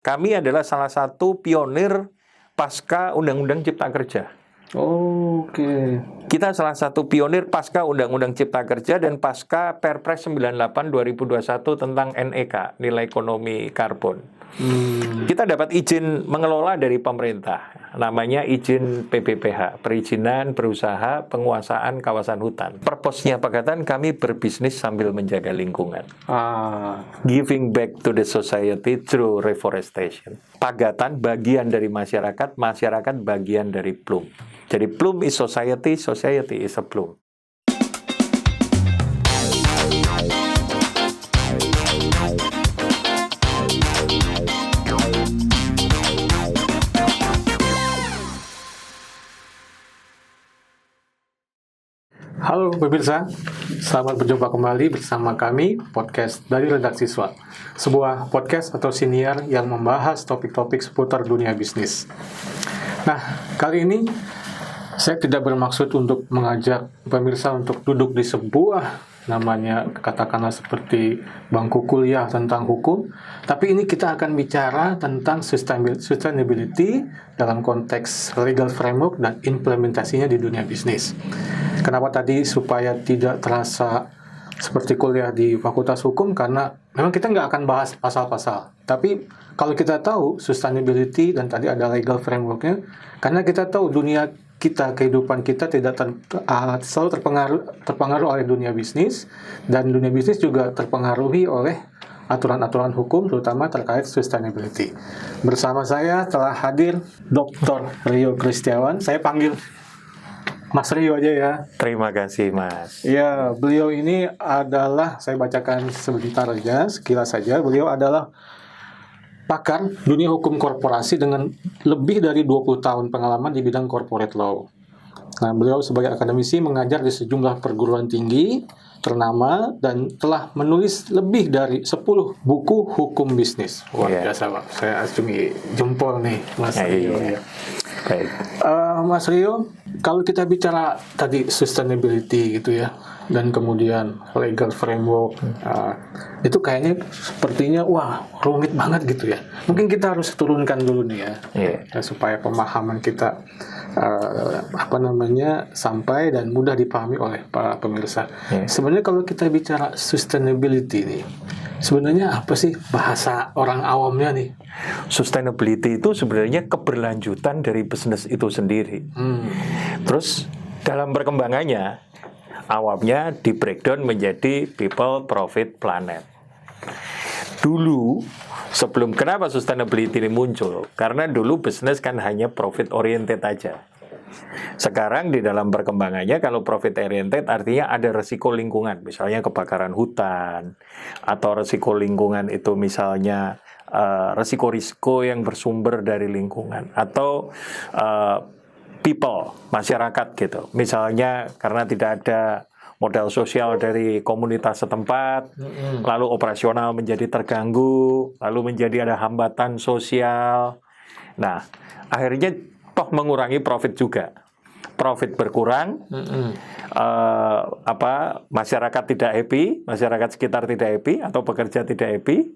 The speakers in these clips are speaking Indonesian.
Kami adalah salah satu pionir pasca Undang-Undang Cipta Kerja. Oke. Kita salah satu pionir pasca Undang-Undang Cipta Kerja dan pasca Perpres 98 2021 tentang NEK, nilai ekonomi karbon. Kita dapat izin mengelola dari pemerintah, namanya izin PBPH, perizinan berusaha penguasaan kawasan hutan. Purpose-nya Pagatan, kami berbisnis sambil menjaga lingkungan. Giving back to the society through reforestation. Pagatan bagian dari masyarakat, masyarakat bagian dari Plume. Jadi Plume is society, society is a Plume. Halo pemirsa, selamat berjumpa kembali bersama kami, podcast dari Redaksi Siswa. Sebuah podcast atau siniar yang membahas topik-topik seputar dunia bisnis. Nah, kali ini saya tidak bermaksud untuk mengajak pemirsa untuk duduk di sebuah namanya katakanlah seperti bangku kuliah tentang hukum, tapi ini kita akan bicara tentang sustainability dalam konteks legal framework dan implementasinya di dunia bisnis. Kenapa tadi supaya tidak terasa seperti kuliah di Fakultas Hukum, karena memang kita nggak akan bahas pasal-pasal. Tapi kalau kita tahu sustainability dan tadi ada legal framework-nya, karena kita tahu dunia kita, kehidupan kita tidak selalu terpengaruh oleh dunia bisnis, dan dunia bisnis juga terpengaruhi oleh aturan-aturan hukum, terutama terkait sustainability. Bersama saya telah hadir Dr. Rio Kristiawan. Saya panggil Mas Rio aja ya. Terima kasih, Mas. Ya, beliau ini adalah, saya bacakan sebentar aja, sekilas saja. Beliau adalah pakar dunia hukum korporasi dengan lebih dari 20 tahun pengalaman di bidang corporate law. Nah, beliau sebagai akademisi mengajar di sejumlah perguruan tinggi ternama dan telah menulis lebih dari 10 buku hukum bisnis. Wah, biasa, Pak. Saya acungi jempol nih, Mas Rio. Ya. Baik. Mas Rio, kalau kita bicara tadi sustainability gitu ya, dan kemudian legal framework, itu kayaknya sepertinya wah rumit banget gitu ya. Mungkin kita harus turunkan dulu nih ya, supaya pemahaman kita sampai dan mudah dipahami oleh para pemirsa. Sebenarnya kalau kita bicara sustainability nih, sebenarnya apa sih bahasa orang awamnya nih? Sustainability itu sebenarnya keberlanjutan dari bisnis itu sendiri. Terus dalam perkembangannya, awalnya di breakdown menjadi people, profit, planet. Dulu, sebelum kenapa sustainability ini muncul? Karena dulu bisnis kan hanya profit oriented aja. Sekarang di dalam perkembangannya, kalau profit oriented artinya ada resiko lingkungan, misalnya kebakaran hutan, atau resiko lingkungan itu misalnya resiko-risiko yang bersumber dari lingkungan, atau people, masyarakat gitu. Misalnya karena tidak ada modal sosial dari komunitas setempat, lalu operasional menjadi terganggu, lalu menjadi ada hambatan sosial. Nah, akhirnya toh mengurangi profit juga. Profit berkurang, masyarakat tidak happy, masyarakat sekitar tidak happy, atau pekerja tidak happy,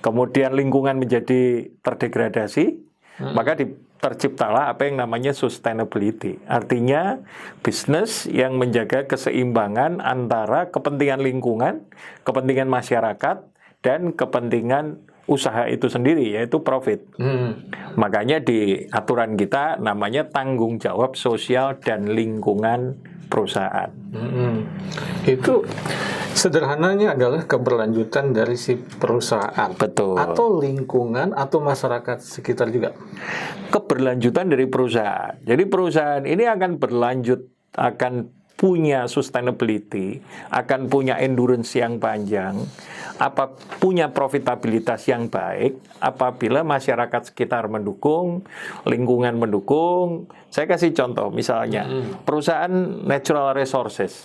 kemudian lingkungan menjadi terdegradasi, maka terciptalah apa yang namanya sustainability. Artinya bisnis yang menjaga keseimbangan antara kepentingan lingkungan, kepentingan masyarakat, dan kepentingan usaha itu sendiri, yaitu profit. Makanya di aturan kita namanya tanggung jawab sosial dan lingkungan perusahaan. Itu sederhananya adalah keberlanjutan dari si perusahaan. Betul. Atau lingkungan atau masyarakat sekitar juga. Keberlanjutan dari perusahaan. Jadi perusahaan ini akan berlanjut, akan punya sustainability, akan punya endurance yang panjang, punya profitabilitas yang baik apabila masyarakat sekitar mendukung, lingkungan mendukung. Saya kasih contoh, misalnya perusahaan natural resources.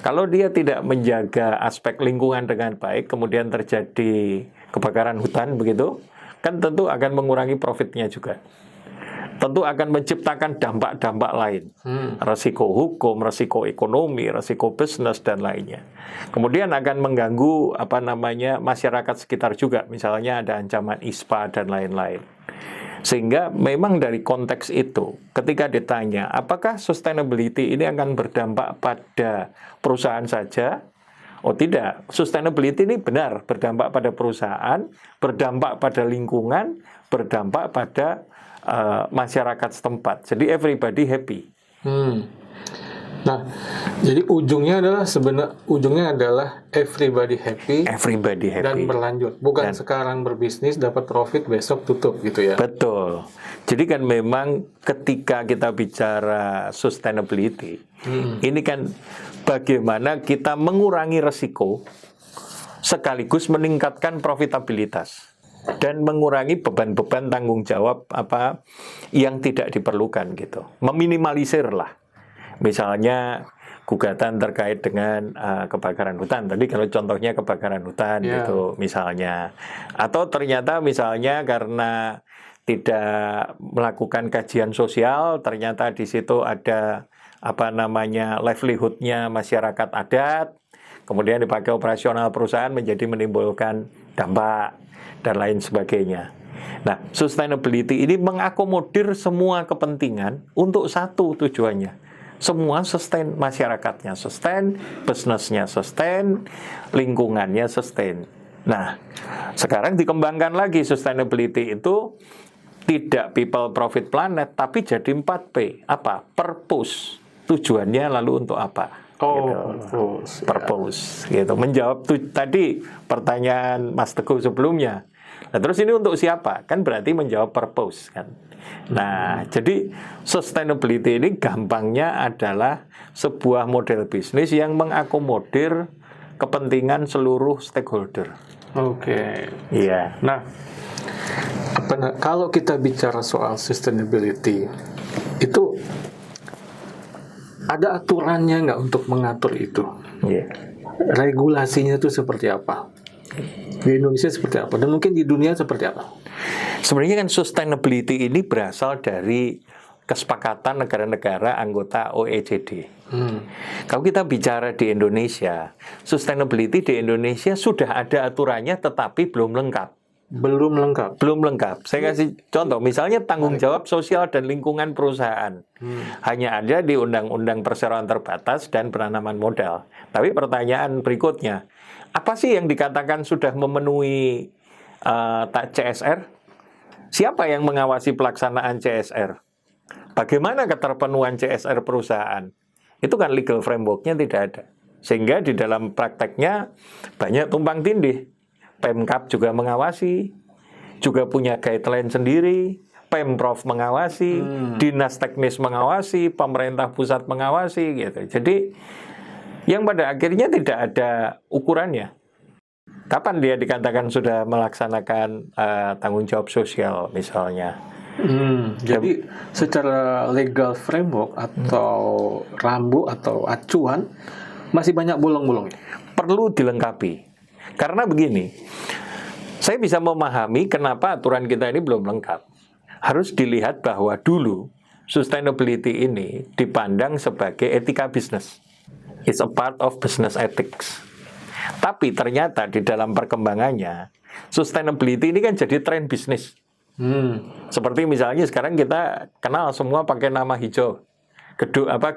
Kalau dia tidak menjaga aspek lingkungan dengan baik, kemudian terjadi kebakaran hutan begitu, kan tentu akan mengurangi profitnya juga. tentu akan menciptakan dampak-dampak lain. Resiko hukum, resiko ekonomi, resiko bisnis, dan lainnya. Kemudian akan mengganggu masyarakat sekitar juga. Misalnya ada ancaman ISPA dan lain-lain. Sehingga memang dari konteks itu, ketika ditanya, apakah sustainability ini akan berdampak pada perusahaan saja? Oh tidak, sustainability ini benar berdampak pada perusahaan, berdampak pada lingkungan, berdampak pada masyarakat setempat. Jadi everybody happy. Nah, jadi ujungnya adalah everybody happy. Everybody happy. Dan berlanjut. Bukan sekarang berbisnis dapat profit besok tutup gitu ya. Betul. Jadi kan memang ketika kita bicara sustainability, ini kan bagaimana kita mengurangi resiko sekaligus meningkatkan profitabilitas dan mengurangi beban-beban tanggung jawab yang tidak diperlukan gitu. Meminimalisir lah. Misalnya gugatan terkait dengan kebakaran hutan. Tadi kalau contohnya kebakaran hutan gitu misalnya. Atau ternyata misalnya karena tidak melakukan kajian sosial, ternyata di situ ada livelihood-nya masyarakat adat, kemudian dipakai operasional perusahaan menjadi menimbulkan dampak dan lain sebagainya. Nah, sustainability ini mengakomodir semua kepentingan untuk satu tujuannya. Semua sustain, masyarakatnya sustain, bisnisnya sustain, lingkungannya sustain. Nah, sekarang dikembangkan lagi sustainability itu tidak people, profit, planet, tapi jadi 4P. Apa? Purpose. Tujuannya lalu untuk apa? Purpose. Gitu. Menjawab tadi pertanyaan Mas Teguh sebelumnya. Nah, terus ini untuk siapa? Kan berarti menjawab purpose kan. Nah, jadi sustainability ini gampangnya adalah sebuah model bisnis yang mengakomodir kepentingan seluruh stakeholder. Oke. Iya. Nah, kalau kita bicara soal sustainability, itu ada aturannya nggak untuk mengatur itu? Iya. Regulasinya itu seperti apa? Di Indonesia seperti apa? Dan mungkin di dunia seperti apa? Sebenarnya kan sustainability ini berasal dari kesepakatan negara-negara anggota OECD. Kalau kita bicara di Indonesia, sustainability di Indonesia sudah ada aturannya tetapi belum lengkap. Belum lengkap. Saya kasih contoh, misalnya tanggung jawab sosial dan lingkungan perusahaan. Hanya ada di Undang-Undang Perseroan Terbatas dan Penanaman Modal. Tapi pertanyaan berikutnya, apa sih yang dikatakan sudah memenuhi CSR? Siapa yang mengawasi pelaksanaan CSR? Bagaimana keterpenuhan CSR perusahaan? Itu kan legal framework-nya tidak ada. Sehingga di dalam prakteknya banyak tumpang tindih. Pemkab juga mengawasi, juga punya guideline sendiri, Pemprov mengawasi, dinas teknis mengawasi, pemerintah pusat mengawasi gitu. Jadi yang pada akhirnya tidak ada ukurannya. Kapan dia dikatakan sudah melaksanakan tanggung jawab sosial misalnya? Jadi secara legal framework atau rambu atau acuan masih banyak bolong-bolongnya. Perlu dilengkapi. Karena begini, saya bisa memahami kenapa aturan kita ini belum lengkap. Harus dilihat bahwa dulu sustainability ini dipandang sebagai etika bisnis. It's a part of business ethics. Tapi ternyata di dalam perkembangannya, sustainability ini kan jadi tren bisnis. Seperti misalnya sekarang kita kenal semua pakai nama hijau.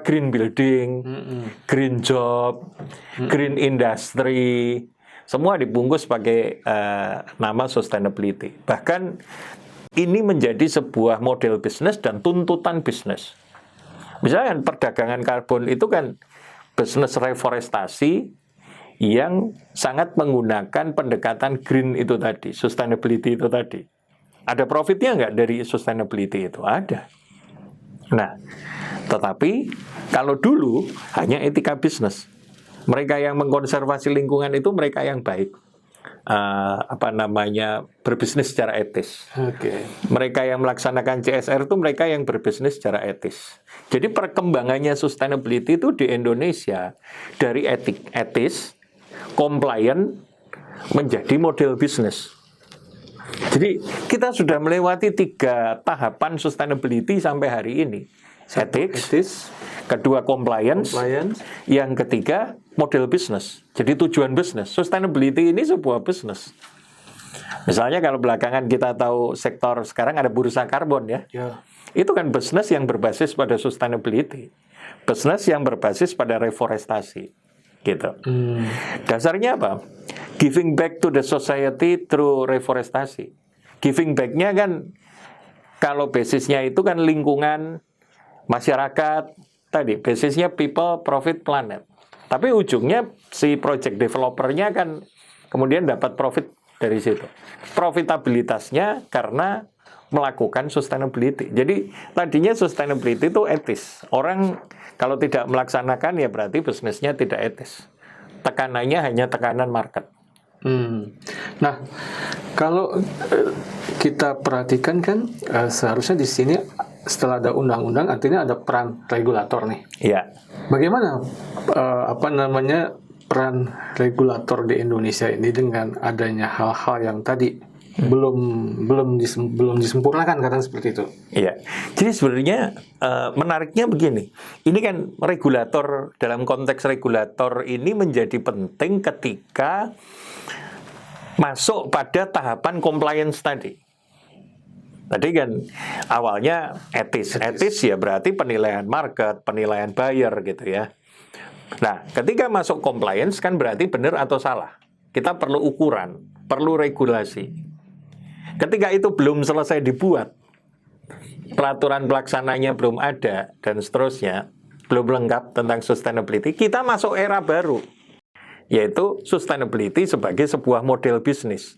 Green building, green job, green industry, semua dibungkus pakai nama sustainability. Bahkan ini menjadi sebuah model bisnis dan tuntutan bisnis. Misalnya perdagangan karbon itu kan bisnis reforestasi yang sangat menggunakan pendekatan green itu tadi, sustainability itu tadi. Ada profitnya nggak dari sustainability itu? Ada. Nah, tetapi kalau dulu hanya etika bisnis. Mereka yang mengkonservasi lingkungan itu mereka yang baik. Berbisnis secara etis. Mereka yang melaksanakan CSR itu mereka yang berbisnis secara etis. Jadi perkembangannya sustainability itu di Indonesia dari etis, compliant menjadi model bisnis. Jadi kita sudah melewati 3 tahapan sustainability sampai hari ini. Ethics, kedua compliance, yang ketiga model bisnis. Jadi tujuan bisnis. Sustainability ini sebuah bisnis. Misalnya kalau belakangan kita tahu sektor sekarang ada bursa karbon ya. Itu kan bisnis yang berbasis pada sustainability. Bisnis yang berbasis pada reforestasi. Gitu. Dasarnya apa? Giving back to the society through reforestasi. Giving back-nya kan kalau basisnya itu kan lingkungan, masyarakat, tadi basisnya people, profit, planet. Tapi ujungnya si project developer-nya kan kemudian dapat profit dari situ. Profitabilitasnya karena melakukan sustainability. Jadi tadinya sustainability itu etis. Orang kalau tidak melaksanakan ya berarti bisnisnya tidak etis. Tekanannya hanya tekanan market. Nah, kalau kita perhatikan kan seharusnya di sini setelah ada undang-undang artinya ada peran regulator nih. Iya. Bagaimana peran regulator di Indonesia ini dengan adanya hal-hal yang tadi belum disempurnakan kata seperti itu. Iya. Jadi sebenarnya menariknya begini. Ini kan regulator, dalam konteks regulator ini menjadi penting ketika masuk pada tahapan compliance tadi. Tadi kan awalnya etis ya berarti penilaian market, penilaian buyer gitu ya. Nah, ketika masuk compliance kan berarti benar atau salah. Kita perlu ukuran, perlu regulasi. Ketika itu belum selesai dibuat, peraturan pelaksananya belum ada dan seterusnya, belum lengkap tentang sustainability, kita masuk era baru. Yaitu sustainability sebagai sebuah model bisnis.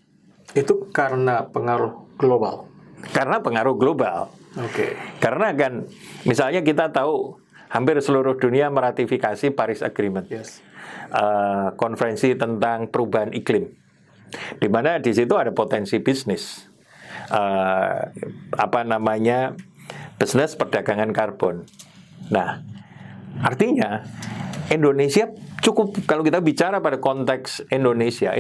Itu karena pengaruh global. Karena pengaruh global. Oke. Karena kan misalnya kita tahu hampir seluruh dunia meratifikasi Paris Agreement. Yes. Konferensi tentang perubahan iklim. Di mana di situ ada potensi bisnis. Bisnis perdagangan karbon. Nah, artinya Indonesia cukup, kalau kita bicara pada konteks Indonesia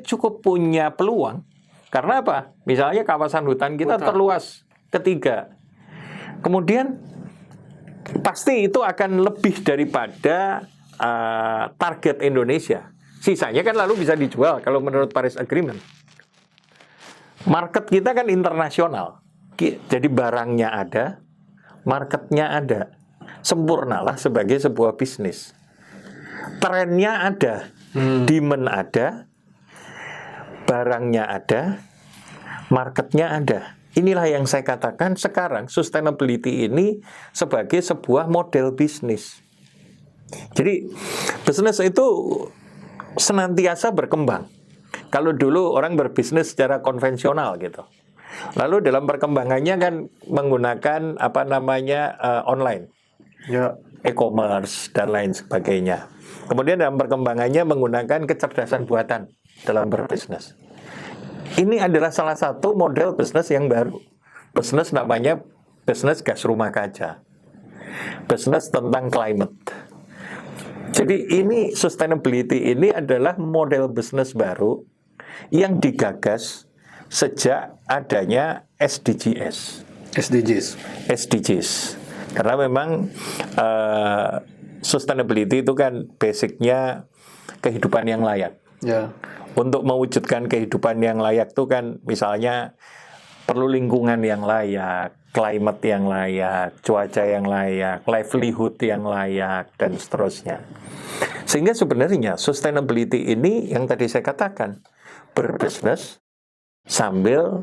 cukup punya peluang. Karena apa? Misalnya kawasan hutan kita terluas, ketiga. Kemudian pasti itu akan lebih daripada target Indonesia. Sisanya kan lalu bisa dijual kalau menurut Paris Agreement. Market kita kan internasional. Jadi barangnya ada, marketnya ada. Sempurnalah sebagai sebuah bisnis. Trennya ada, demand ada, barangnya ada, marketnya ada. Inilah yang saya katakan sekarang sustainability ini sebagai sebuah model bisnis. Jadi bisnis itu senantiasa berkembang. Kalau dulu orang berbisnis secara konvensional gitu. Lalu dalam perkembangannya kan menggunakan online. Ya, e-commerce dan lain sebagainya. Kemudian dalam perkembangannya menggunakan kecerdasan buatan dalam berbisnis. Ini adalah salah satu model bisnis yang baru. Bisnis namanya bisnis gas rumah kaca. Bisnis tentang climate. Jadi ini sustainability ini adalah model bisnis baru yang digagas sejak adanya SDGs. Karena memang sustainability itu kan basicnya kehidupan yang layak. Ya. Untuk mewujudkan kehidupan yang layak itu kan misalnya perlu lingkungan yang layak, climate yang layak, cuaca yang layak, livelihood yang layak, dan seterusnya. Sehingga sebenarnya sustainability ini yang tadi saya katakan, berbisnis sambil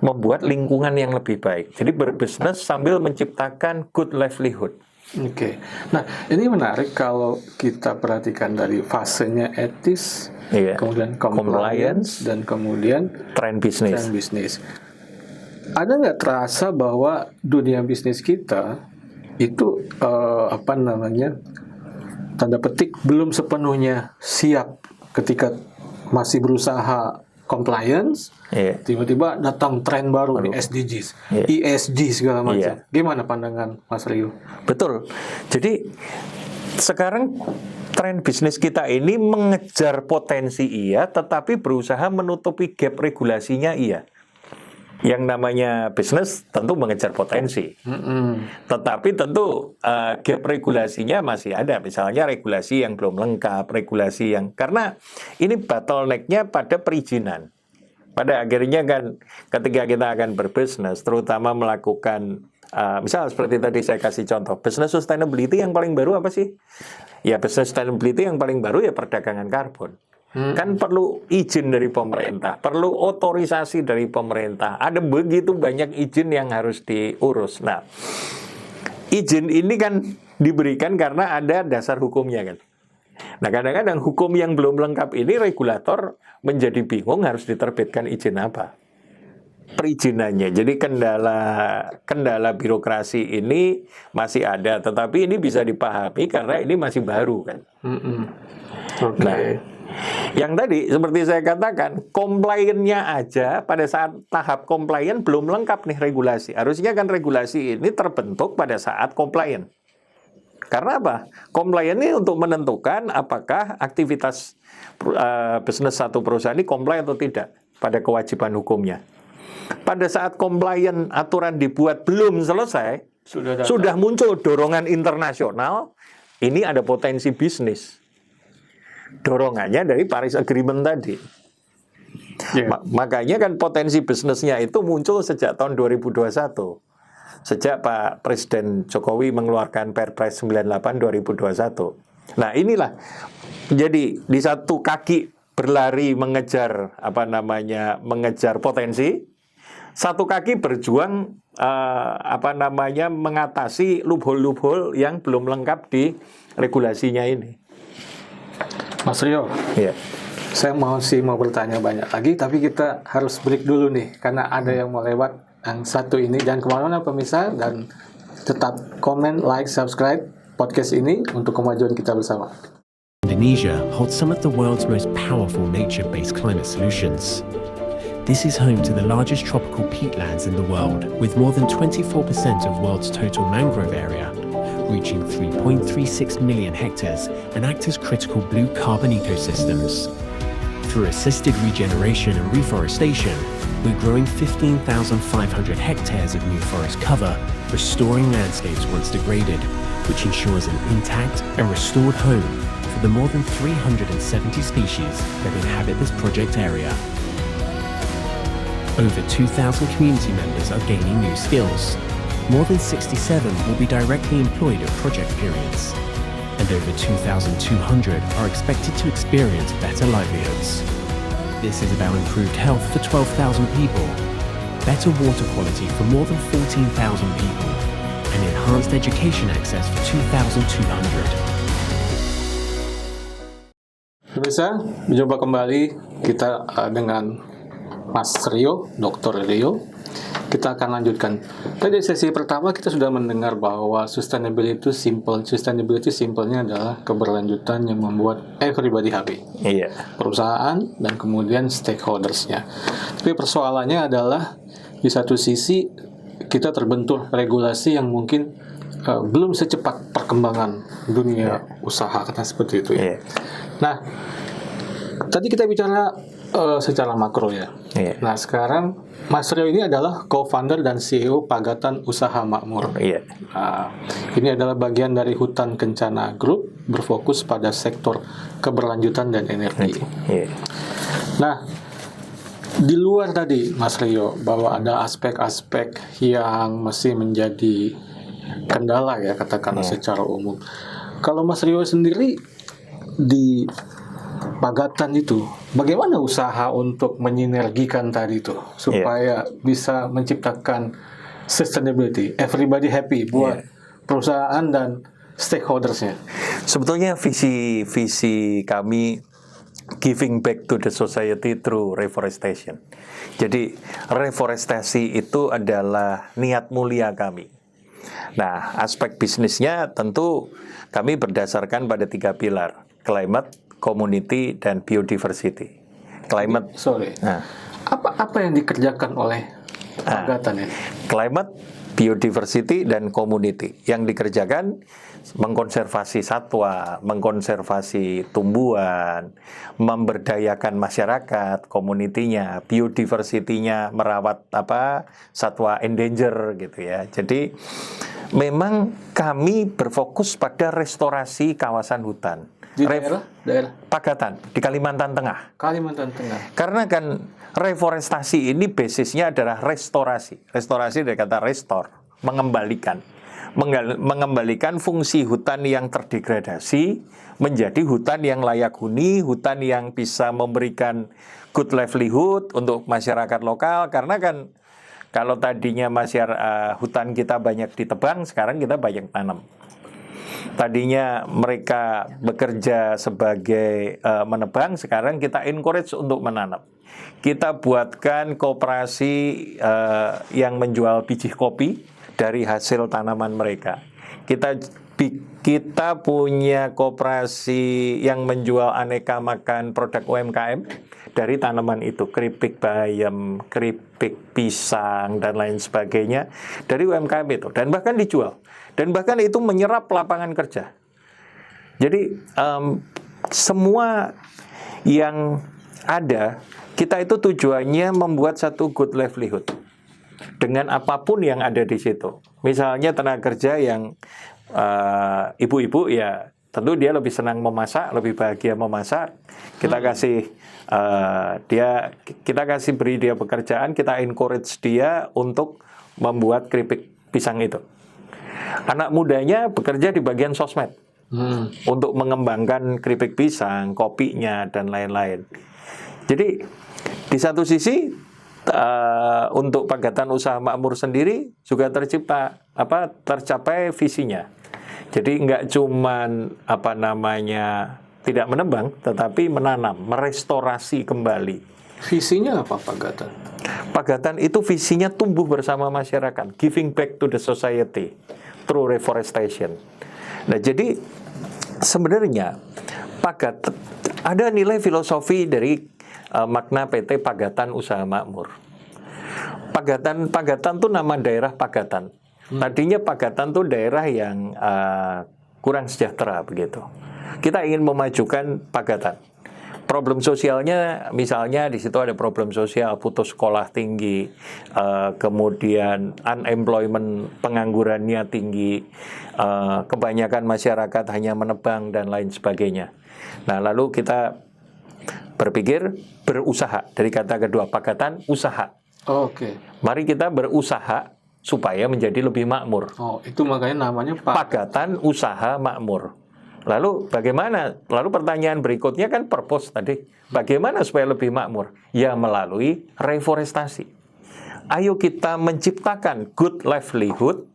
membuat lingkungan yang lebih baik. Jadi berbisnis sambil menciptakan good livelihood. Oke. Nah, ini menarik kalau kita perhatikan dari fasenya etis, kemudian compliance, dan kemudian trend bisnis. Ada nggak terasa bahwa dunia bisnis kita itu tanda petik belum sepenuhnya siap ketika masih berusaha compliance, tiba-tiba datang tren baru nih SDGs, ESG segala macam. Gimana pandangan Mas Rio? Betul. Jadi sekarang tren bisnis kita ini mengejar potensi tetapi berusaha menutupi gap regulasinya Yang namanya bisnis tentu mengejar potensi. Tetapi tentu gap regulasinya masih ada. Misalnya regulasi yang belum lengkap, regulasi yang... Karena ini bottleneck-nya pada perizinan. Pada akhirnya kan ketika kita akan berbisnis, terutama melakukan... misal seperti tadi saya kasih contoh, business sustainability yang paling baru apa sih? Ya business sustainability yang paling baru ya perdagangan karbon. Kan perlu izin dari pemerintah, perlu otorisasi dari pemerintah. Ada begitu banyak izin yang harus diurus. Nah, izin ini kan diberikan karena ada dasar hukumnya kan. Nah, kadang-kadang hukum yang belum lengkap ini regulator menjadi bingung harus diterbitkan izin apa. Perizinannya. Jadi kendala birokrasi ini masih ada, tetapi ini bisa dipahami karena ini masih baru kan. Okay. Nah, yang tadi seperti saya katakan, compliance-nya aja pada saat tahap compliance belum lengkap nih regulasi. Harusnya kan regulasi ini terbentuk pada saat compliance. Karena apa? Compliance ini untuk menentukan apakah aktivitas bisnis satu perusahaan ini comply atau tidak pada kewajiban hukumnya. Pada saat compliance aturan dibuat belum selesai, sudah muncul dorongan internasional, ini ada potensi bisnis. Dorongannya dari Paris Agreement tadi. Makanya kan potensi bisnisnya itu muncul sejak tahun 2021. Sejak Pak Presiden Jokowi mengeluarkan Perpres 98 2021. Nah, inilah. Jadi di satu kaki berlari mengejar mengejar potensi, satu kaki berjuang mengatasi loophole-loophole yang belum lengkap di regulasinya ini. Mas Rio, ya. Saya mau bertanya banyak lagi, tapi kita harus break dulu nih, karena ada yang mau lewat yang satu ini. Jangan kemana-mana pemirsa, dan tetap komen, like, subscribe podcast ini untuk kemajuan kita bersama. Indonesia holds some of the world's most powerful nature-based climate solutions. This is home to the largest tropical peatlands in the world, with more than 24% of world's total mangrove area, reaching 3.36 million hectares and act as critical blue carbon ecosystems. Through assisted regeneration and reforestation, we're growing 15,500 hectares of new forest cover, restoring landscapes once degraded, which ensures an intact and restored home for the more than 370 species that inhabit this project area. Over 2,000 community members are gaining new skills. More than 67 will be directly employed at project periods, and over 2,200 are expected to experience better livelihoods. This is about improved health for 12,000 people, better water quality for more than 14,000 people, and enhanced education access for 2,200. Pemirsa, berjumpa kembali kita dengan Mas Rio, Dr. Rio. Kita akan lanjutkan. Tadi sesi pertama kita sudah mendengar bahwa sustainability itu simple. Sustainability simpelnya adalah keberlanjutan yang membuat everybody happy. Iya. Perusahaan dan kemudian stakeholders-nya. Tapi persoalannya adalah di satu sisi kita terbentur regulasi yang mungkin belum secepat perkembangan dunia usaha, kata seperti itu ya. Nah, tadi kita bicara secara makro ya. Nah, sekarang Mas Rio ini adalah co-founder dan CEO Pagatan Usaha Makmur. Nah, ini adalah bagian dari Hutan Kencana Group, berfokus pada sektor keberlanjutan dan energi. Nah, di luar tadi Mas Rio, bahwa ada aspek-aspek yang masih menjadi kendala ya, katakanlah secara umum. Kalau Mas Rio sendiri di Pagatan itu, bagaimana usaha untuk menyinergikan tadi itu supaya bisa menciptakan sustainability, everybody happy buat perusahaan dan stakeholders-nya? Sebetulnya visi kami giving back to the society through reforestation. Jadi reforestasi itu adalah niat mulia kami. Nah, aspek bisnisnya tentu kami berdasarkan pada 3 pilar: climate, community, dan biodiversity. Climate. Apa yang dikerjakan oleh Pagatan ya? Climate biodiversity dan community. Yang dikerjakan mengkonservasi satwa, mengkonservasi tumbuhan, memberdayakan masyarakat, komunitinya, biodiversity-nya, merawat satwa endanger gitu ya. Jadi memang kami berfokus pada restorasi kawasan hutan. Di daerah Pagatan di Kalimantan Tengah. Kalimantan Tengah. Karena kan reforestasi ini basisnya adalah restorasi. Restorasi dari kata restore, mengembalikan. Mengembalikan fungsi hutan yang terdegradasi menjadi hutan yang layak huni, hutan yang bisa memberikan good livelihood untuk masyarakat lokal. Karena kan kalau tadinya hutan kita banyak ditebang, sekarang kita banyak tanam. Tadinya mereka bekerja sebagai menebang, sekarang kita encourage untuk menanam. Kita buatkan koperasi yang menjual biji kopi dari hasil tanaman mereka. Kita punya koperasi yang menjual aneka makan produk UMKM dari tanaman itu, keripik bayam, keripik pisang, dan lain sebagainya dari UMKM itu, dan bahkan dijual. Dan bahkan itu menyerap lapangan kerja. Jadi semua yang ada, kita itu tujuannya membuat satu good livelihood dengan apapun yang ada di situ. Misalnya tenaga kerja yang ibu-ibu, ya tentu dia lebih senang memasak, lebih bahagia memasak. Kita beri dia pekerjaan, kita encourage dia untuk membuat keripik pisang itu. Anak mudanya bekerja di bagian sosmed untuk mengembangkan keripik pisang, kopinya, dan lain-lain. Jadi di satu sisi untuk Pagatan Usaha Makmur sendiri juga tercapai visinya. Jadi nggak cuman tidak menebang, tetapi menanam, merestorasi kembali. Visinya apa Pagatan? Pagatan itu visinya tumbuh bersama masyarakat, giving back to the society through reforestation. Nah, jadi sebenarnya Pagatan ada nilai filosofi dari makna PT Pagatan Usaha Makmur. Pagatan tuh nama daerah Pagatan. Tadinya Pagatan tuh daerah yang kurang sejahtera begitu. Kita ingin memajukan Pagatan. Problem sosialnya, misalnya di situ ada problem sosial, putus sekolah tinggi, kemudian unemployment, penganggurannya tinggi, kebanyakan masyarakat hanya menebang dan lain sebagainya. Nah, lalu kita berpikir berusaha, dari kata kedua Pagatan, usaha. Oke. Mari kita berusaha supaya menjadi lebih makmur. Oh, itu makanya namanya Pagatan Usaha Makmur. Lalu bagaimana? Lalu pertanyaan berikutnya kan purpose tadi. Bagaimana supaya lebih makmur? Ya melalui reforestasi. Ayo kita menciptakan good livelihood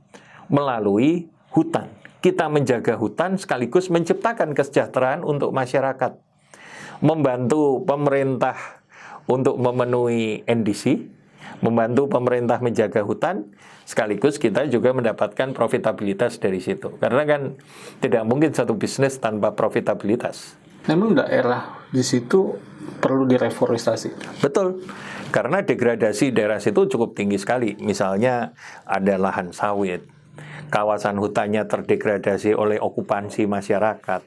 melalui hutan. Kita menjaga hutan sekaligus menciptakan kesejahteraan untuk masyarakat. Membantu pemerintah untuk memenuhi NDC, membantu pemerintah menjaga hutan, sekaligus kita juga mendapatkan profitabilitas dari situ. Karena kan tidak mungkin satu bisnis tanpa profitabilitas. Memang daerah di situ perlu direforestasi. Betul, karena degradasi daerah situ cukup tinggi sekali. Misalnya ada lahan sawit, kawasan hutannya terdegradasi oleh okupansi masyarakat,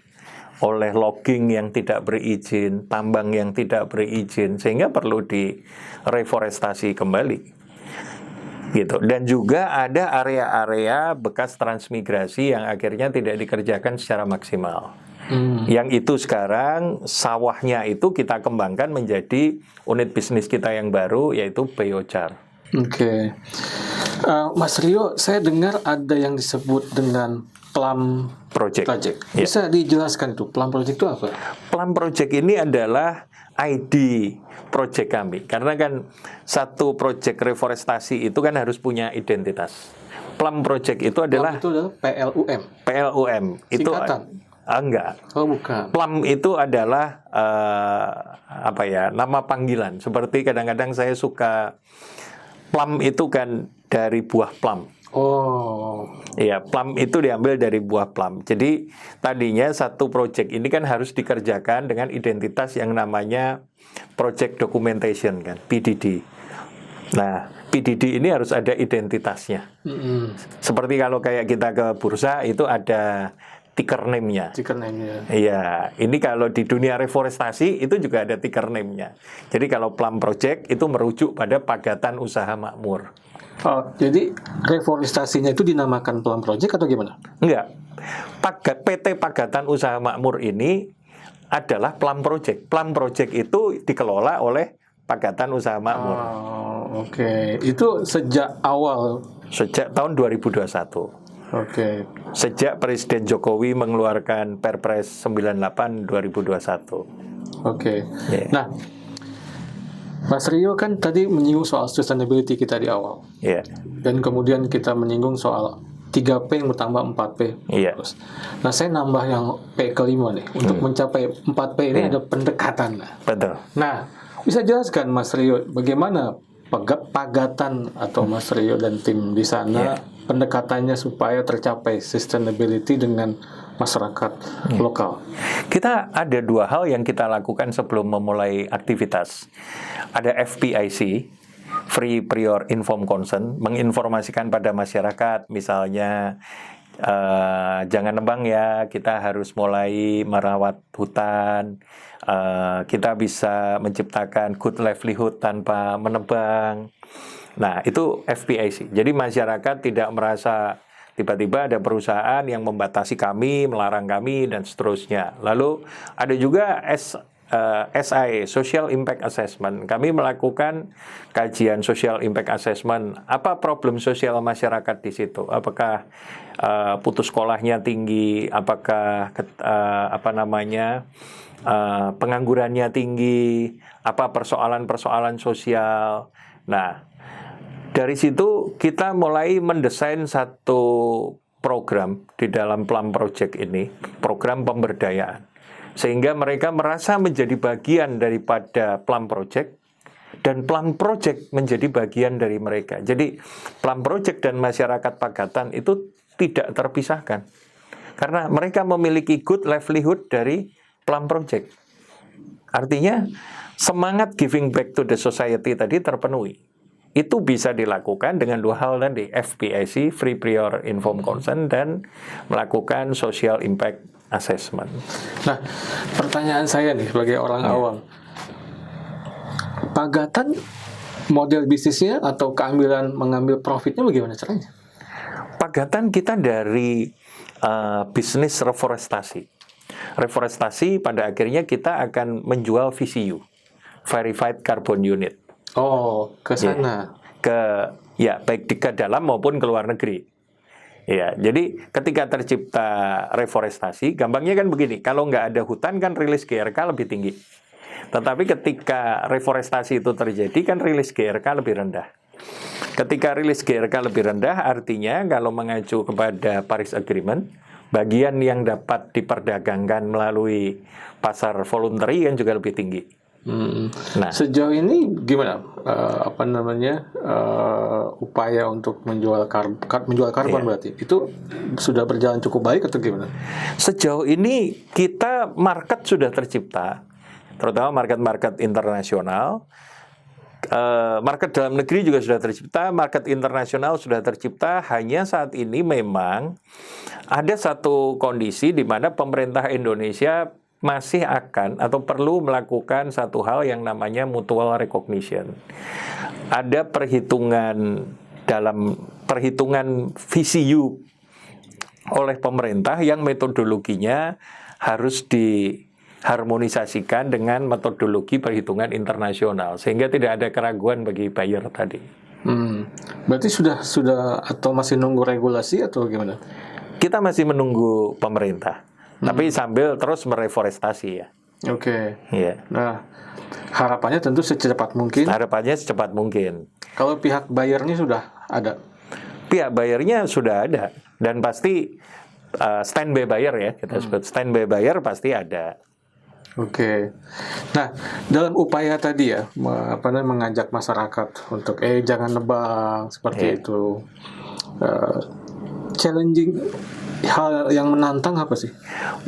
oleh logging yang tidak berizin, tambang yang tidak berizin, sehingga perlu direforestasi kembali. Gitu. Dan juga ada area-area bekas transmigrasi yang akhirnya tidak dikerjakan secara maksimal. Yang itu sekarang sawahnya itu kita kembangkan menjadi unit bisnis kita yang baru, yaitu biochar. Oke. Mas Rio, saya dengar ada yang disebut dengan Plum Project. Bisa dijelaskan itu, Plum Project itu apa? Plum Project ini adalah ID project kami. Karena kan satu project reforestasi itu kan harus punya identitas. Plum Project itu adalah PLUM. PLUM. Singkatan? Enggak. Oh, bukan. Plum itu adalah nama panggilan. Seperti kadang-kadang saya suka, plum itu kan dari buah plum. Oh. Iya, plum itu diambil dari buah plum. Jadi tadinya satu project ini kan harus dikerjakan dengan identitas yang namanya project documentation kan, PDD. Nah, PDD ini harus ada identitasnya. Seperti kalau kayak kita ke bursa itu ada ticker name-nya. Ticker name-nya. Iya, ini kalau di dunia reforestasi itu juga ada ticker name-nya. Jadi kalau Plum Project itu merujuk pada Pagatan Usaha Makmur. Oh, jadi reforestasinya itu dinamakan Plum Project atau gimana? Enggak. PT Pagatan Usaha Makmur ini adalah Plum Project. Plum Project itu dikelola oleh Pagatan Usaha Makmur. Oh, oke. Itu sejak awal. Sejak tahun 2021. Oke. Sejak Presiden Jokowi mengeluarkan Perpres 98 2021. Oke. Yeah. Nah, Mas Rio kan tadi menyinggung soal sustainability kita di awal. Iya. Dan kemudian kita menyinggung soal 3P yang bertambah 4P. Iya. Terus. Nah, saya nambah yang P kelima nih. Untuk mencapai 4P ini ada pendekatan. Betul. Nah, bisa jelaskan Mas Rio bagaimana Pagatan atau Mas Rio dan tim di sana pendekatannya supaya tercapai sustainability dengan masyarakat lokal? Kita ada dua hal yang kita lakukan sebelum memulai aktivitas. Ada FPIC, Free Prior Informed Consent, menginformasikan pada masyarakat, misalnya jangan nebang ya, kita harus mulai merawat hutan, kita bisa menciptakan good livelihood tanpa menebang. Nah, itu FPIC. Jadi masyarakat tidak merasa tiba-tiba ada perusahaan yang membatasi kami, melarang kami, dan seterusnya. Lalu ada juga SIA, Social Impact Assessment. Kami melakukan kajian Social Impact Assessment. Apa problem sosial masyarakat di situ? Apakah putus sekolahnya tinggi? Apakah penganggurannya tinggi? Apa persoalan-persoalan sosial? Nah, dari situ kita mulai mendesain satu program di dalam Plum Project ini, program pemberdayaan. Sehingga mereka merasa menjadi bagian daripada Plum Project, dan Plum Project menjadi bagian dari mereka. Jadi Plum Project dan masyarakat Pagatan itu tidak terpisahkan. Karena mereka memiliki good livelihood dari Plum Project. Artinya semangat giving back to the society tadi terpenuhi. Itu bisa dilakukan dengan dua hal tadi, FPIC, Free Prior Informed Consent, dan melakukan Social Impact Assessment. Nah, pertanyaan saya nih sebagai orang awam, Pagatan model bisnisnya atau mengambil profitnya bagaimana caranya? Pagatan kita dari bisnis reforestasi. Reforestasi pada akhirnya kita akan menjual VCU, Verified Carbon Unit. Oh, ke sana. Baik ke dalam maupun ke luar negeri. Ya, jadi ketika tercipta reforestasi, gampangnya kan begini, kalau nggak ada hutan kan rilis GRK lebih tinggi. Tetapi ketika reforestasi itu terjadi kan rilis GRK lebih rendah. Ketika rilis GRK lebih rendah, artinya kalau mengacu kepada Paris Agreement, bagian yang dapat diperdagangkan melalui pasar voluntary kan juga lebih tinggi. Nah, sejauh ini gimana upaya untuk menjual karbon berarti itu sudah berjalan cukup baik atau gimana? Sejauh ini kita market sudah tercipta, terutama market internasional. Market dalam negeri juga sudah tercipta, market internasional sudah tercipta. Hanya saat ini memang ada satu kondisi di mana pemerintah Indonesia masih akan atau perlu melakukan satu hal yang namanya mutual recognition. Ada perhitungan dalam perhitungan VCU oleh pemerintah yang metodologinya harus diharmonisasikan dengan metodologi perhitungan internasional sehingga tidak ada keraguan bagi buyer tadi. Berarti sudah atau masih nunggu regulasi atau gimana? Kita masih menunggu pemerintah. Tapi sambil terus mereforestasi ya. Oke. Iya. Nah, harapannya tentu secepat mungkin. Harapannya secepat mungkin. Kalau pihak bayarnya sudah ada? Pihak bayarnya sudah ada. Dan pasti standby buyer ya. Kita sebut standby buyer pasti ada. Oke. Nah, dalam upaya tadi ya, mengajak masyarakat untuk jangan nebang seperti itu. Challenging, hal yang menantang apa sih?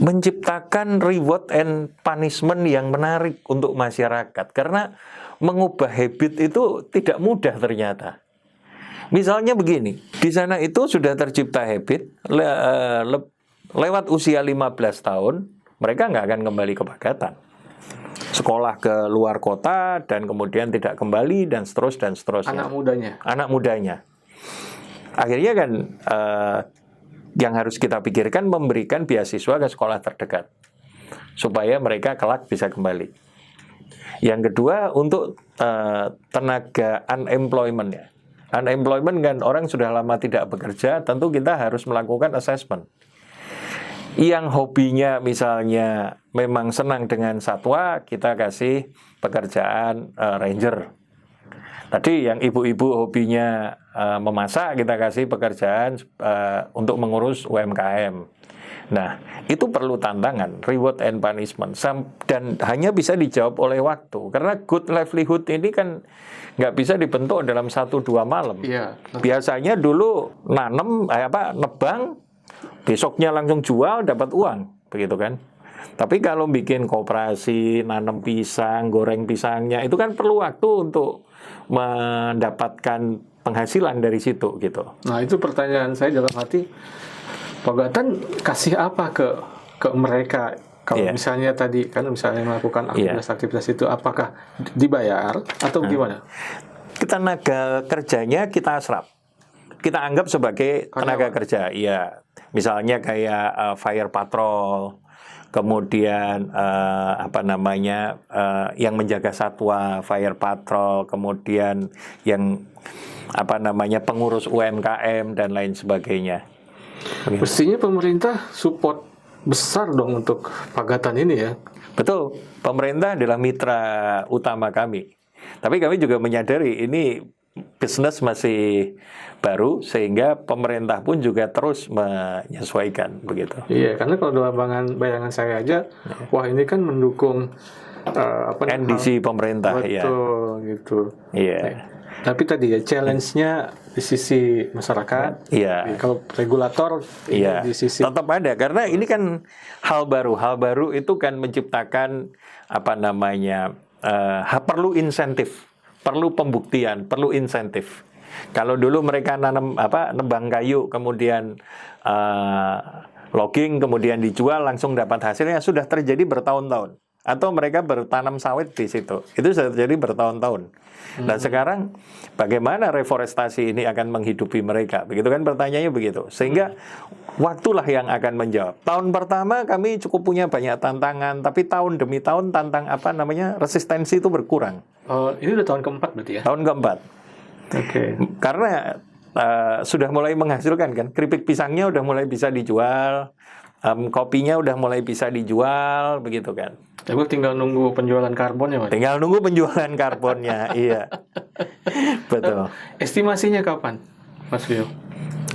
Menciptakan reward and punishment yang menarik untuk masyarakat. Karena mengubah habit itu tidak mudah ternyata. Misalnya begini, di sana itu sudah tercipta habit lewat usia 15 tahun, mereka nggak akan kembali ke Pagatan. Sekolah ke luar kota dan kemudian tidak kembali dan seterusnya. Anak mudanya. Akhirnya kan yang harus kita pikirkan memberikan beasiswa ke sekolah terdekat supaya mereka kelak bisa kembali. Yang kedua untuk tenaga unemployment ya. Unemployment kan orang sudah lama tidak bekerja, tentu kita harus melakukan assessment. Yang hobinya misalnya memang senang dengan satwa, kita kasih pekerjaan ranger. Tadi yang ibu-ibu hobinya memasak, kita kasih pekerjaan untuk mengurus UMKM. Nah, itu perlu tantangan, reward and punishment, dan hanya bisa dijawab oleh waktu. Karena good livelihood ini kan nggak bisa dibentuk dalam 1-2 malam. Iya. Biasanya dulu nebang, besoknya langsung jual, dapat uang, begitu kan? Tapi kalau bikin koperasi, nanam pisang, goreng pisangnya, itu kan perlu waktu untuk mendapatkan penghasilan dari situ, gitu. Nah, itu pertanyaan saya dalam hati, Pagatan kasih apa ke mereka? Kalau misalnya tadi kan misalnya melakukan aktivitas itu, apakah dibayar atau gimana? Tenaga kerjanya kita serap, kita anggap sebagai tenaga kerja. Iya, misalnya kayak fire patrol, kemudian yang menjaga satwa, fire patrol, kemudian yang pengurus UMKM dan lain sebagainya. Mestinya pemerintah support besar dong untuk Pagatan ini ya. Betul, pemerintah adalah mitra utama kami. Tapi kami juga menyadari ini bisnis masih baru, sehingga pemerintah pun juga terus menyesuaikan begitu. Iya, karena kalau dalam bayangan saya aja, wah ini kan mendukung NDC pemerintah. Betul, gitu. Iya. Tapi tadi ya challenge-nya di sisi masyarakat. Iya. Kalau regulator di sisi tetap ada, karena ini kan hal baru. Hal baru itu kan menciptakan perlu insentif, perlu pembuktian, perlu insentif. Kalau dulu mereka nebang kayu, kemudian logging, kemudian dijual langsung dapat hasilnya, sudah terjadi bertahun-tahun. Atau mereka bertanam sawit di situ, itu sudah terjadi bertahun-tahun. Nah sekarang bagaimana reforestasi ini akan menghidupi mereka? Begitu kan pertanyaannya begitu. Sehingga waktulah yang akan menjawab. Tahun pertama kami cukup punya banyak tantangan, tapi tahun demi tahun resistensi itu berkurang. Oh, ini udah tahun keempat berarti ya? Tahun keempat. Oke. Karena sudah mulai menghasilkan kan, keripik pisangnya udah mulai bisa dijual, kopinya udah mulai bisa dijual, begitu kan. Tapi tinggal nunggu penjualan karbonnya, Mas. Tinggal nunggu penjualan karbonnya, iya. Betul. Estimasinya kapan, Mas Rio?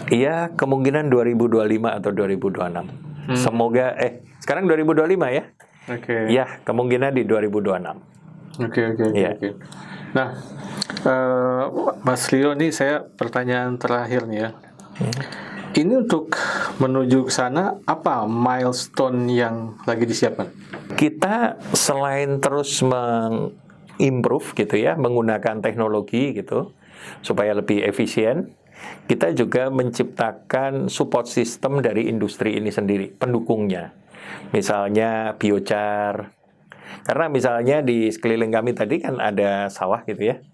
Iya, kemungkinan 2025 atau 2026. Semoga, sekarang 2025 ya? Oke. Iya, kemungkinan di 2026. Oke. Nah, Mas Rio, nih saya pertanyaan terakhir nih ya. Ini untuk menuju ke sana, apa milestone yang lagi disiapkan? Kita selain terus improve gitu ya, menggunakan teknologi gitu supaya lebih efisien, kita juga menciptakan support system dari industri ini sendiri, pendukungnya. Misalnya biochar. Karena misalnya di sekeliling kami tadi kan ada sawah gitu ya.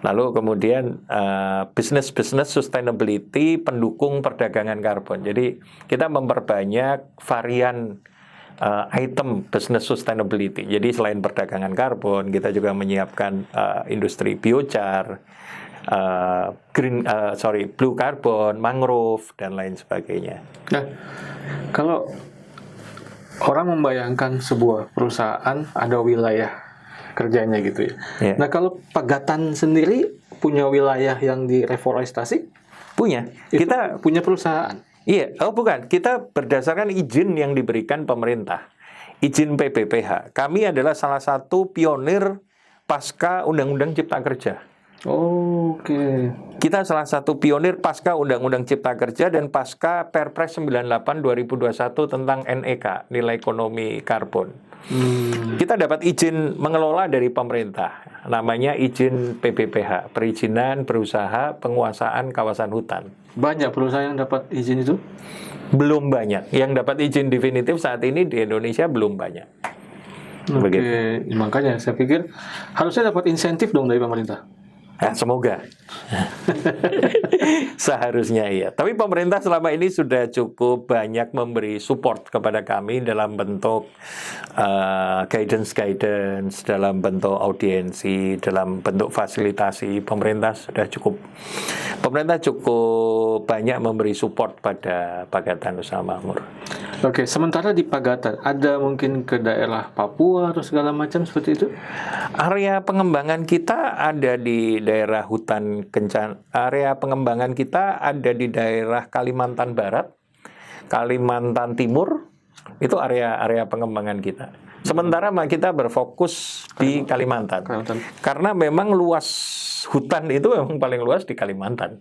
Lalu kemudian business sustainability pendukung perdagangan karbon. Jadi kita memperbanyak varian item business sustainability. Jadi selain perdagangan karbon, kita juga menyiapkan industri biochar, blue carbon, mangrove dan lain sebagainya. Nah, kalau orang membayangkan sebuah perusahaan ada wilayah kerjanya gitu ya. Yeah. Nah, kalau Pagatan sendiri punya wilayah yang direforestasi? Punya. Kita punya perusahaan. Iya, bukan. Kita berdasarkan izin yang diberikan pemerintah. Izin PPPH. Kami adalah salah satu pionir pasca Undang-Undang Cipta Kerja. Oke. Kita salah satu pionir pasca Undang-Undang Cipta Kerja dan pasca Perpres 98 2021 tentang NEK, nilai ekonomi karbon. Kita dapat izin mengelola dari pemerintah, namanya izin PBPH, perizinan berusaha penguasaan kawasan hutan. Banyak perusahaan yang dapat izin itu? Belum banyak. Yang dapat izin definitif saat ini di Indonesia belum banyak. Oke, makanya saya pikir harusnya dapat insentif dong dari pemerintah. Nah, semoga. Seharusnya iya. Tapi pemerintah selama ini sudah cukup banyak memberi support kepada kami dalam bentuk guidance, dalam bentuk audiensi, dalam bentuk fasilitasi. Pemerintah cukup banyak memberi support pada Pagatan Usaha Makmur. Oke, sementara di Pagatan, ada mungkin ke daerah Papua atau segala macam seperti itu? Area pengembangan kita ada di daerah hutan kencana. Area pengembangan kita ada di daerah Kalimantan Barat, Kalimantan Timur. Itu area pengembangan kita. Sementara kita berfokus di Kalimantan. Karena memang luas hutan itu memang paling luas di Kalimantan.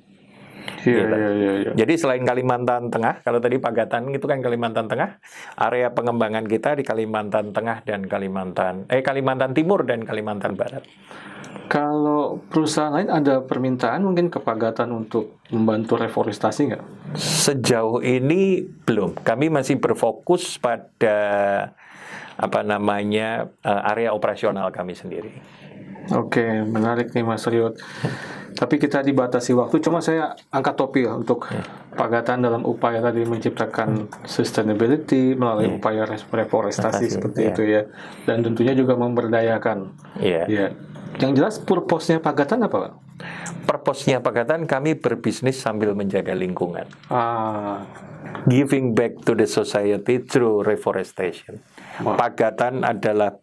Iya. Jadi selain Kalimantan Tengah, kalau tadi Pagatan itu kan Kalimantan Tengah, area pengembangan kita di Kalimantan Tengah dan Kalimantan Timur dan Kalimantan Barat. Kalau perusahaan lain ada permintaan mungkin ke Pagatan untuk membantu reforestasi nggak? Sejauh ini belum. Kami masih berfokus pada area operasional kami sendiri. Oke, menarik nih Mas Rio. Tapi kita dibatasi waktu, cuma saya angkat topi ya untuk Pagatan dalam upaya tadi menciptakan sustainability melalui upaya reforestasi seperti itu ya. Dan tentunya juga memberdayakan. Ya. Yang jelas purpose-nya Pagatan apa, Pak? Purpose-nya Pagatan kami berbisnis sambil menjaga lingkungan. Giving back to the society through reforestation. Pagatan adalah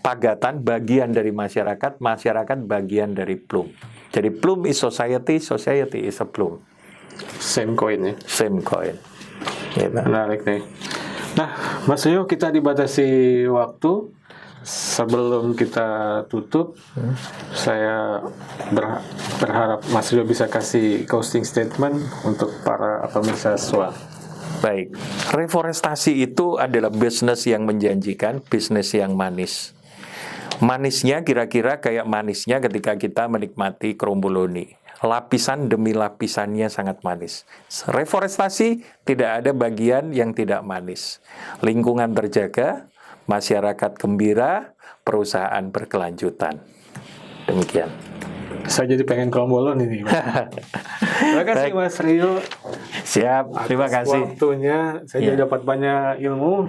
Pagatan bagian dari masyarakat, masyarakat bagian dari Plume. Jadi Plume is society, society is a Plume. Same coin ya? Same coin. Gitu. Menarik nih. Nah, Mas Rio, kita dibatasi waktu. Sebelum kita tutup, saya berharap Mas Rio bisa kasih closing statement untuk para pemirsa SWA. Baik, reforestasi itu adalah bisnis yang menjanjikan, bisnis yang manis. Manisnya kira-kira kayak manisnya ketika kita menikmati kerumbuloni. Lapisan demi lapisannya sangat manis. Reforestasi tidak ada bagian yang tidak manis. Lingkungan terjaga, masyarakat gembira, perusahaan berkelanjutan. Demikian. Saya jadi pengen kerombolon ini. Terima kasih Mas Rio. Siap, terima kasih. Waktunya saya jadi dapat banyak ilmu.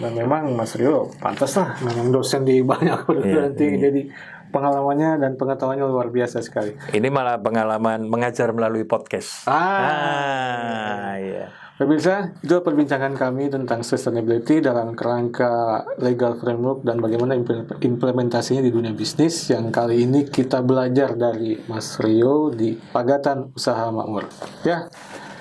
Dan memang Mas Rio pantas lah, memang dosen di banyak perguruan tinggi. Jadi pengalamannya dan pengetahuannya luar biasa sekali. Ini malah pengalaman mengajar melalui podcast. Iya. Pemirsa, itu perbincangan kami tentang sustainability dalam kerangka legal framework dan bagaimana implementasinya di dunia bisnis yang kali ini kita belajar dari Mas Rio di Pagatan Usaha Makmur. Ya,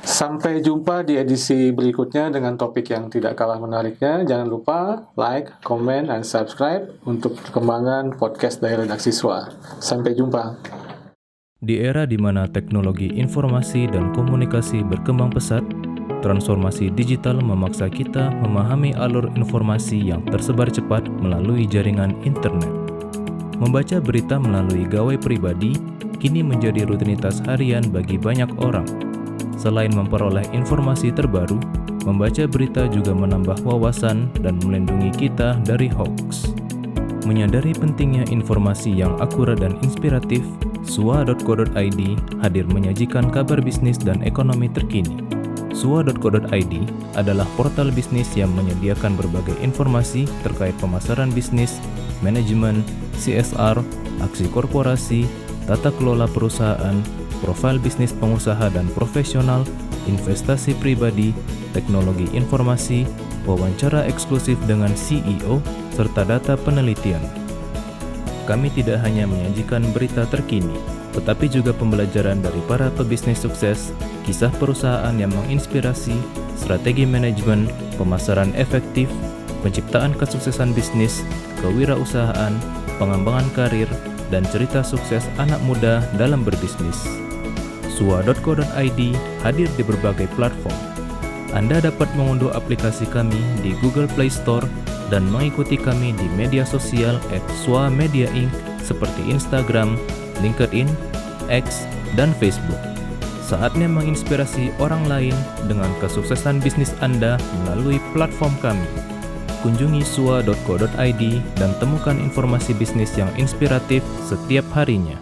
sampai jumpa di edisi berikutnya dengan topik yang tidak kalah menariknya. Jangan lupa like, comment, dan subscribe untuk perkembangan podcast dari Redaksi SWA. Sampai jumpa. Di era di mana teknologi informasi dan komunikasi berkembang pesat, transformasi digital memaksa kita memahami alur informasi yang tersebar cepat melalui jaringan internet. Membaca berita melalui gawai pribadi kini menjadi rutinitas harian bagi banyak orang. Selain memperoleh informasi terbaru, membaca berita juga menambah wawasan dan melindungi kita dari hoax. Menyadari pentingnya informasi yang akurat dan inspiratif, SWA.co.id hadir menyajikan kabar bisnis dan ekonomi terkini. SWA.co.id adalah portal bisnis yang menyediakan berbagai informasi terkait pemasaran bisnis, manajemen, CSR, aksi korporasi, tata kelola perusahaan, profil bisnis pengusaha dan profesional, investasi pribadi, teknologi informasi, wawancara eksklusif dengan CEO, serta data penelitian. Kami tidak hanya menyajikan berita terkini, tetapi juga pembelajaran dari para pebisnis sukses, kisah perusahaan yang menginspirasi, strategi manajemen, pemasaran efektif, penciptaan kesuksesan bisnis, kewirausahaan, pengembangan karir, dan cerita sukses anak muda dalam berbisnis. SUA.co.id hadir di berbagai platform. Anda dapat mengunduh aplikasi kami di Google Play Store dan mengikuti kami di media sosial @SUA Media Inc. seperti Instagram, LinkedIn, X, dan Facebook. Saatnya menginspirasi orang lain dengan kesuksesan bisnis Anda melalui platform kami. Kunjungi SUA.co.id dan temukan informasi bisnis yang inspiratif setiap harinya.